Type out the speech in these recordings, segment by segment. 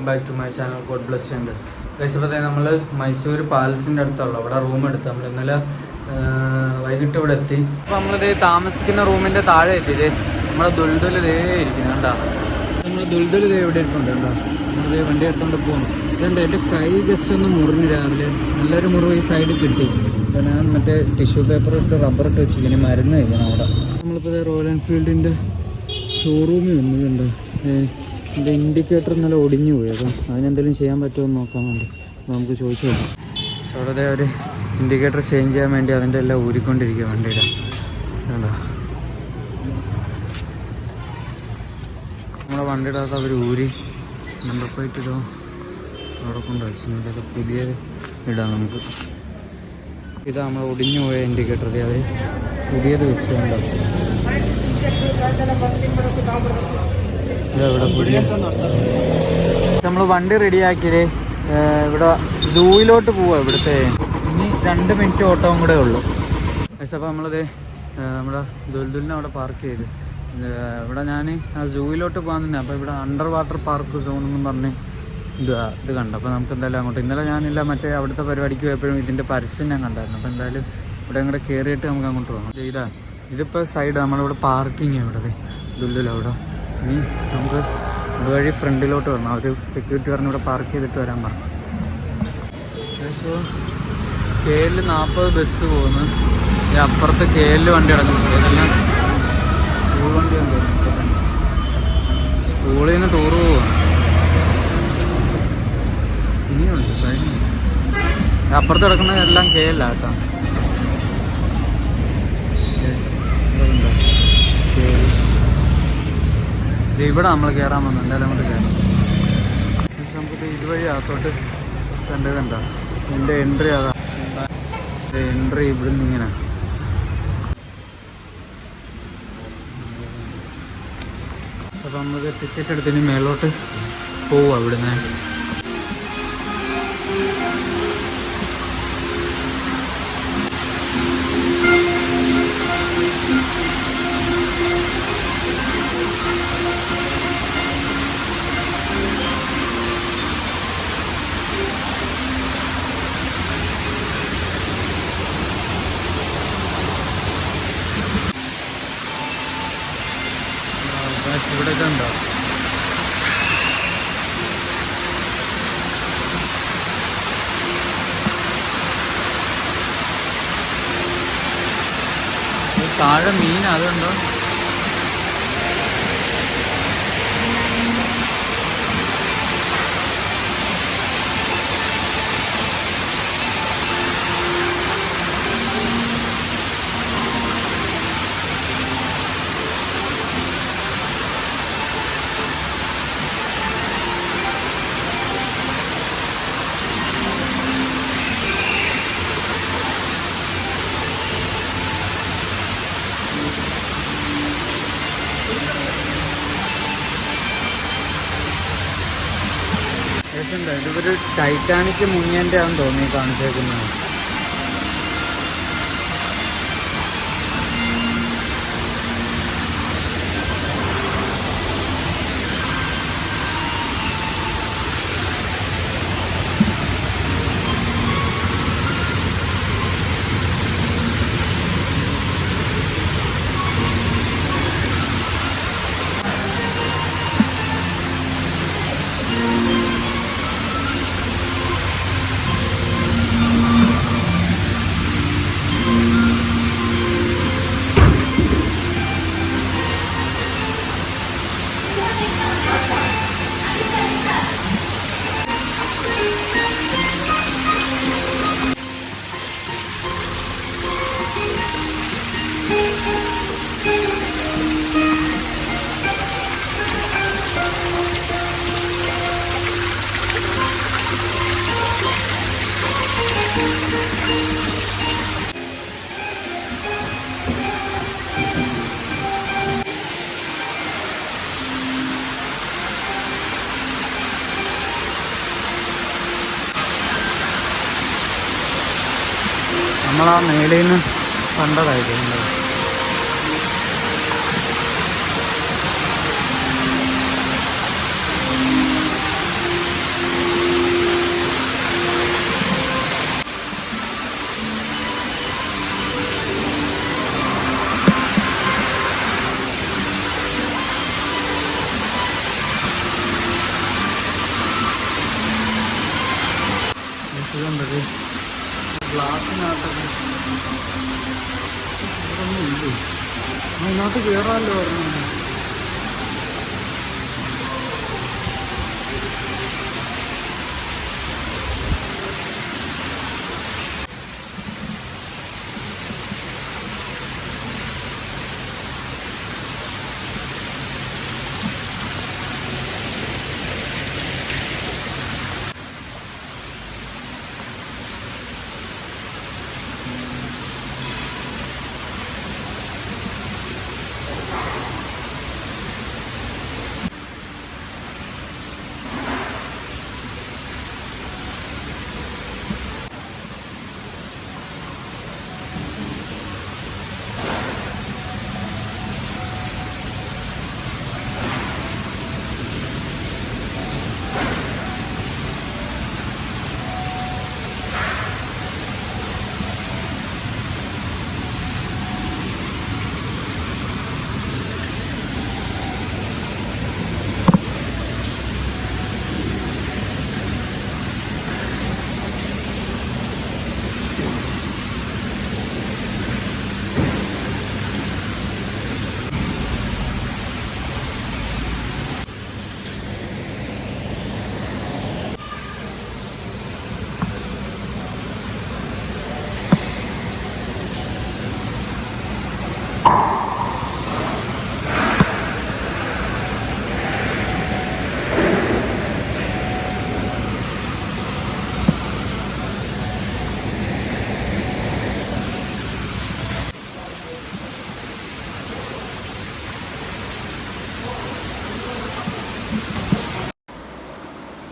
Back to my channel God bless changes. Guys, ഇപ്പോൾ നമ്മൾ മൈസൂർ പാലസിൻ്റെ അടുത്തുള്ള ഇവിടെ റൂം എടുത്ത് നമ്മൾ ഇന്നലെ വൈകിട്ട് ഇവിടെ എത്തി. അപ്പോൾ നമ്മളിത് താമസിക്കുന്ന റൂമിൻ്റെ താഴെ എത്തിയത് നമ്മളെ ദുൽദുൽ ഇതേ ഇരിക്കുന്നു കണ്ടോ. നമ്മൾ ദുൽദുൽ ഇതേ ഇവിടെ ഇരിക്കുന്നുണ്ട് കണ്ടോ. നമ്മളിത് വണ്ടി എടുത്തുകൊണ്ട് പോകുന്നു. ഇതുണ്ട്, എൻ്റെ കൈ ജസ്റ്റ് ഒന്ന് മുറിഞ്ഞ് രാവിലെ നല്ലൊരു മുറിവ് ഈ സൈഡിൽ കിട്ടി. അപ്പോൾ ഞാൻ മറ്റേ ടിഷ്യൂ പേപ്പർ ഇട്ട് റബ്ബറിട്ട് വെച്ചിരിക്കുന്നു, മരുന്ന് കഴിക്കണം അവിടെ. നമ്മളിപ്പോൾ റോയൽ എൻഫീൽഡിൻ്റെ ഷോറൂമിൽ വന്നതുണ്ട്. എൻ്റെ ഇൻഡിക്കേറ്റർ ഇന്നലെ ഒടിഞ്ഞു പോയി. അപ്പം അതിനെന്തെങ്കിലും ചെയ്യാൻ പറ്റുമോ എന്ന് നോക്കാൻ വേണ്ടി നമുക്ക് ചോദിച്ചു നോക്കാം. സോ അവിടെ ഒരു ഇൻഡിക്കേറ്റർ ചേഞ്ച് ചെയ്യാൻ വേണ്ടി അതിൻ്റെ എല്ലാം ഊരിക്കൊണ്ടിരിക്കുക വണ്ടിയുടെ. വേണ്ട, നമ്മുടെ വണ്ടിയുടെ അകത്ത് അവർ ഊരി നമ്പർ പ്ലേറ്റ് ഇതോ അവിടെ കൊണ്ട് വെച്ചു. ഇതൊക്കെ പുതിയത് ഇടാം നമുക്ക്. ഇതാ നമ്മൾ ഒടിഞ്ഞു പോയ ഇൻഡിക്കേറ്റർ, അത് പുതിയത് വെച്ചുകൊണ്ടോ. ഇവിടെ പുതിയ നമ്മൾ വണ്ടി റെഡിയാക്കിയത് ഇവിടെ സൂയിലോട്ട് പോവാം. ഇവിടുത്തെ ഇനി 2 മിനിറ്റ് ഓട്ടവും കൂടെ ഉള്ളൂ. അപ്പോൾ നമ്മളത് നമ്മുടെ ദുൽദുലിനെ അവിടെ പാർക്ക് ചെയ്ത് ഇവിടെ ഞാൻ ആ സൂയിലോട്ട് പോകാൻ തന്നെ. അപ്പോൾ ഇവിടെ അണ്ടർ വാട്ടർ പാർക്ക് സോൺ എന്നും പറഞ്ഞ് ഇത് കണ്ടു. അപ്പോൾ നമുക്ക് എന്തായാലും അങ്ങോട്ട് ഇന്നലെ ഞാനില്ല മറ്റേ അവിടുത്തെ പരിപാടിക്ക് പോയപ്പോഴും ഇതിൻ്റെ പരസ്യം ഞാൻ കണ്ടായിരുന്നു. അപ്പോൾ എന്തായാലും ഇവിടെ അങ്ങോട്ട് കയറിയിട്ട് നമുക്ക് അങ്ങോട്ട് പോകാം. ഇതിപ്പോൾ സൈഡ് നമ്മളിവിടെ പാർക്കിങ് ഇവിടെ ദുൽദുൽ അവിടെ. ഇനി നമുക്ക് ഇതുവഴി ഫ്രണ്ടിലോട്ട് വരണം. അവർ സെക്യൂരിറ്റി പറഞ്ഞ് ഇവിടെ പാർക്ക് ചെയ്തിട്ട് വരാൻ പറഞ്ഞു. സോ KL 40 ബസ് പോകുന്നു. അപ്പുറത്ത് KL വണ്ടി കിടക്കുന്നുണ്ട്. ഇതെല്ലാം സ്കൂൾ വണ്ടിയാണ്. സ്കൂളിൽ നിന്ന് ടൂറ് പോവാണ്. ഇനിയുണ്ട് അപ്പുറത്ത് കിടക്കുന്ന എല്ലാം KL ആട്ടോ. ഇവിടെ നമ്മൾ കയറാൻ വന്നു. എന്തായാലും അങ്ങോട്ട് കയറാം. നമുക്ക് ഇതുവഴി അകത്തോട്ട് കണ്ട എൻ്റെ എൻട്രി അതാ. എൻട്രി ഇവിടെ നിന്ന് ഇങ്ങനെ. അപ്പോൾ നമുക്ക് ടിക്കറ്റ് എടുത്തതിന് മേലോട്ട് പോവാം ഇവിടുന്ന്. ഇവിടെ ഉണ്ടോ താഴെ മീൻ? അതുണ്ടോ? ഇതൊരു ടൈറ്റാനിക് മുങ്ങിയൻ്റെ ആണെന്ന് തോന്നി കാണിച്ചേക്കുന്നത്. നമ്മളാ മേളിൽ നിന്ന് കണ്ടതായിരുന്നു. ഗ്ലാസ്സിനകത്തൊക്കെ ഇതൊന്നും ഇല്ലേ, അതിനകത്ത് കയറാമല്ലോ പറഞ്ഞു.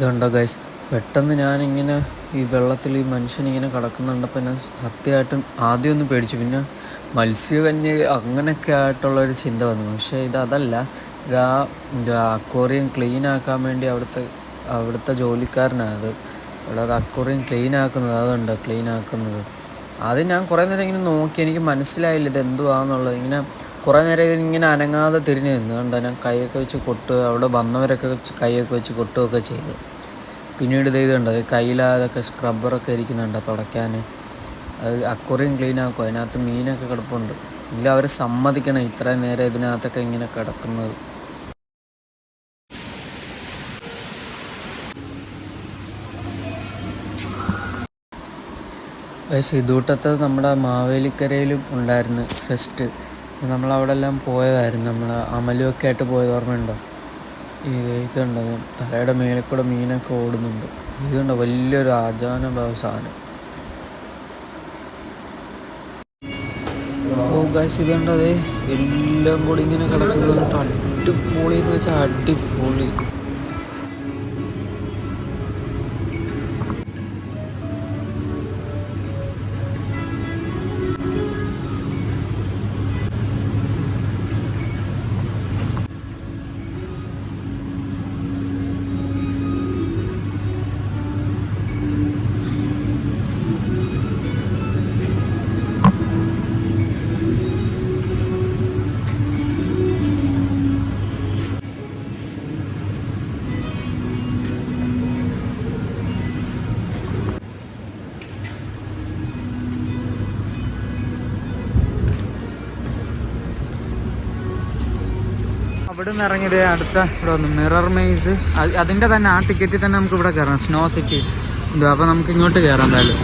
ഇതുണ്ടോ ഗൈസ്, പെട്ടെന്ന് ഞാനിങ്ങനെ ഈ വെള്ളത്തിൽ ഈ മനുഷ്യനിങ്ങനെ കിടക്കുന്നുണ്ടപ്പോൾ ഞാൻ സത്യമായിട്ടും ആദ്യം ഒന്ന് പേടിച്ചു. പിന്നെ മത്സ്യകന്യ അങ്ങനെയൊക്കെ ആയിട്ടുള്ളൊരു ചിന്ത വന്നു. പക്ഷേ അതല്ല, അക്വേറിയം ക്ലീൻ ആക്കാൻ വേണ്ടി അവിടുത്തെ ജോലിക്കാരനാണ് അത്. അവിടെ അത് അക്വേറിയം ക്ലീൻ ആക്കുന്നത്, അതുണ്ട് ക്ലീൻ ആക്കുന്നത്. അത് ഞാൻ കുറേ നേരം ഇങ്ങനെ നോക്കി, എനിക്ക് മനസ്സിലായില്ല ഇത് എന്തുവാന്നുള്ളത്. ഇങ്ങനെ കുറേ നേരം ഇതിങ്ങനെ അനങ്ങാതെ തിരിഞ്ഞ് നിന്ന് കണ്ടോ. ഞാൻ കൈയൊക്കെ വെച്ച് കൊട്ടുക, അവിടെ വന്നവരൊക്കെ കൈയൊക്കെ വെച്ച് കൊട്ടുകയൊക്കെ ചെയ്തു. പിന്നീട് ഇതുണ്ട്, അത് കയ്യിലതൊക്കെ സ്ക്രബ്ബറൊക്കെ ഇരിക്കുന്നുണ്ട് തുടയ്ക്കാൻ. അത് അക്വേറിയം ക്ലീൻ ആക്കും, അതിനകത്ത് മീനൊക്കെ കിടപ്പുണ്ട്. ഇല്ല, അവർ സമ്മതിക്കണം ഇത്രയും നേരം ഇതിനകത്തൊക്കെ ഇങ്ങനെ കിടക്കുന്നത്. പക്ഷേ ഇതൂട്ടത്ത് നമ്മുടെ മാവേലിക്കരയിലും ഉണ്ടായിരുന്നു ഫെസ്റ്റ്. നമ്മളവിടെ എല്ലാം പോയതായിരുന്നു, നമ്മൾ അമലുമൊക്കെ ആയിട്ട് പോയത് ഓർമ്മയുണ്ടോ? ഇതുണ്ട്, തലയുടെ മേലെ കൂടെ മീനൊക്കെ ഓടുന്നുണ്ട്. ഇതുണ്ട്, വലിയൊരു ആചാനഭാവ സാധനം. ഓ ഗൈസ്, ഇതുണ്ട്, അതെ എല്ലാം കൂടി ഇങ്ങനെ കിടക്കുന്നത്. അടിപൊളി എന്ന് വെച്ചാൽ അടിപൊളി. അവിടെ നിന്ന് ഇറങ്ങിയത് അടുത്ത ഇവിടെ വന്നു മിറർ മെയ്സ്. അതിൻ്റെ തന്നെ ആ ടിക്കറ്റിൽ തന്നെ നമുക്ക് ഇവിടെ കയറാം, സ്നോ സിറ്റി. അപ്പോൾ നമുക്ക് ഇങ്ങോട്ട് കയറാം എന്തായാലും.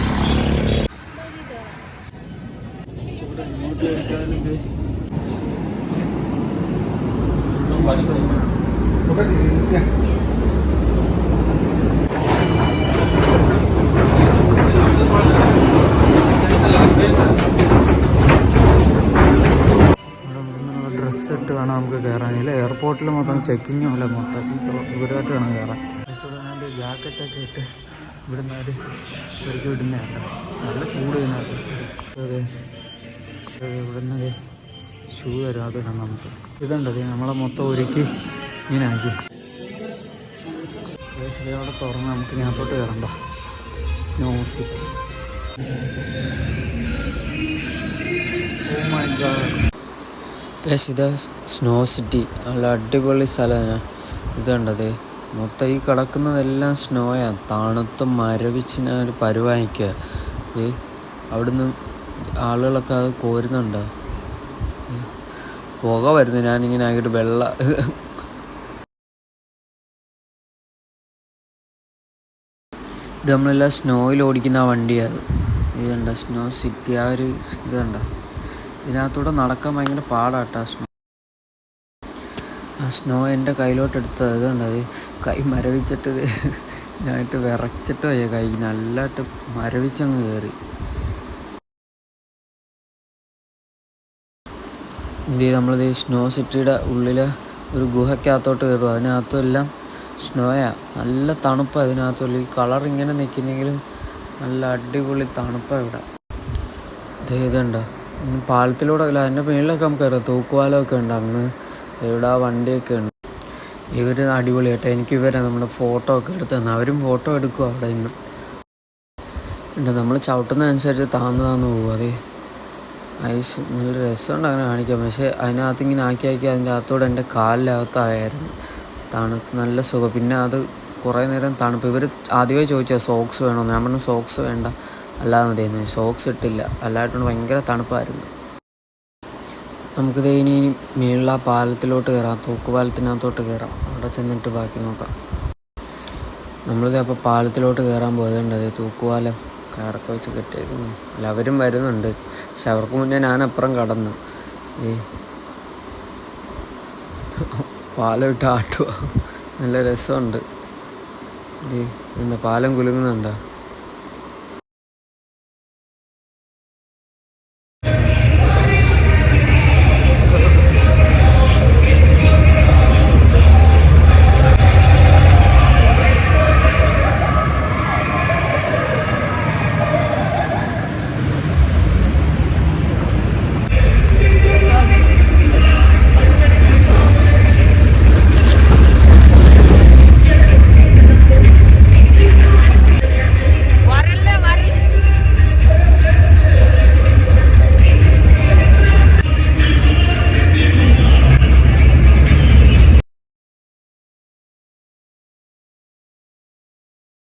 ഡ്രസ്സ് ഇട്ട് വേണം നമുക്ക് കയറാനില്ല. എയർപോർട്ടിൽ മൊത്തം ചെക്കിങ്ങും അല്ല, മൊത്തം ഇവിടെയായിട്ട് വേണം കയറാൻ. ജാക്കറ്റൊക്കെ ഇട്ട് ഇവിടുന്ന് ഒരു ശരിക്കും ഇടുന്നതല്ല, നല്ല ചൂട് ഇതിനകത്ത്. അതെ, ഇവിടുന്ന് ഷൂ തരും, അത് ഇടണം നമുക്ക്. ഇതുണ്ടത് നമ്മളെ മൊത്തം ഒരുക്കി ഇങ്ങനെ ആക്കി. അവിടെ തുറന്ന് നമുക്ക് ഇതിനകത്തോട്ട് കയറണ്ട. Snow city. Oh my god. ഇതാ സ്നോ സിറ്റി, നല്ല അടിപൊളി സ്ഥലമാണ്. ഇതുണ്ടത് മൊത്തം ഈ കിടക്കുന്നതെല്ലാം സ്നോയാണ്, തണുത്ത് മരവിച്ച് ഞാൻ ഒരു പരുവായിക്കുക. അവിടുന്ന് ആളുകളൊക്കെ അത് കോരുന്നുണ്ട്. പുക വരുന്നു. ഞാനിങ്ങനെ ആയിട്ട് ഇത് നമ്മളെല്ലാം സ്നോയിൽ ഓടിക്കുന്ന ആ വണ്ടിയാണ്. ഇതുണ്ട സ്നോ സിറ്റി, ആ ഒരു ഇതുണ്ട. ഇതിനകത്തൂടെ നടക്കാൻ ഭയങ്കര പാടാട്ടോ. ആ സ്നോ എൻ്റെ കയ്യിലോട്ടെടുത്തത്. ഇതുണ്ട്, അത് കൈ മരവിച്ചിട്ട് ഞാനായിട്ട് വിറച്ചിട്ട് പോയ കൈ നല്ലതായിട്ട് മരവിച്ചങ്ങ് കയറി. നമ്മളിത് സ്നോ സിറ്റിയുടെ ഉള്ളിൽ ഒരു ഗുഹയ്ക്കകത്തോട്ട് കയറും. അതിനകത്തും എല്ലാം സ്നോയാണ്. നല്ല തണുപ്പാണ് അതിനകത്തുള്ള. ഈ കളർ ഇങ്ങനെ നിൽക്കുന്നെങ്കിലും നല്ല അടിപൊളി തണുപ്പാണ് ഇവിടെ. ഇതുണ്ടോ പാലത്തിലൂടെ അല്ല, അതിൻ്റെ മേളിലൊക്കെ നമുക്ക് കയറാം. തൂക്കുപാലമൊക്കെ ഉണ്ട് അങ്ങ്. ഇവിടെ ആ വണ്ടിയൊക്കെ ഉണ്ട്. ഇവർ അടിപൊളിയായിട്ട് എനിക്ക് നമ്മുടെ ഫോട്ടോ ഒക്കെ എടുത്ത് തന്നെ. അവരും ഫോട്ടോ എടുക്കും അവിടെ നിന്ന്. ഉണ്ട് നമ്മൾ ചവിട്ടുന്നതനുസരിച്ച് താന്ന് പോകും. അത് ഐസ് നല്ല രസമുണ്ട് അങ്ങനെ കാണിക്കാം. പക്ഷേ അതിനകത്ത് ഇങ്ങനെ ആക്കി അതിൻ്റെ അകത്തോടെ എൻ്റെ കാലിനകത്തായിരുന്നു തണുത്ത് നല്ല സുഖം. പിന്നെ അത് കുറേ നേരം തണുപ്പ്. ഇവർ ആദ്യമേ ചോദിച്ചാൽ സോക്സ് വേണമെന്ന്. ഞാൻ പറഞ്ഞു സോക്സ് വേണ്ട, അല്ലാതെ മതിയെന്ന്. സോക്സ് ഇട്ടില്ല, അല്ലായിട്ടുണ്ട് ഭയങ്കര തണുപ്പായിരുന്നു. നമുക്കിത് ഇനി മേളിൽ ആ പാലത്തിലോട്ട് കയറാം, തൂക്കുപാലത്തിനകത്തോട്ട് കയറാം. അവിടെ ചെന്നിട്ട് ബാക്കി നോക്കാം. നമ്മളിത് അപ്പോൾ പാലത്തിലോട്ട് കയറാൻ പോയതുണ്ട്. തൂക്കുപാലം കയറൊക്കെ വെച്ച് കെട്ടിയേക്കുന്നു. എല്ലാവരും വരുന്നുണ്ട്. പക്ഷെ അവർക്ക് മുന്നേ ഞാനപ്പുറം കടന്നു. പാലം ഇട്ട് ആട്ടുക, നല്ല രസമുണ്ട്. പാലം കുലുങ്ങുന്നുണ്ടോ?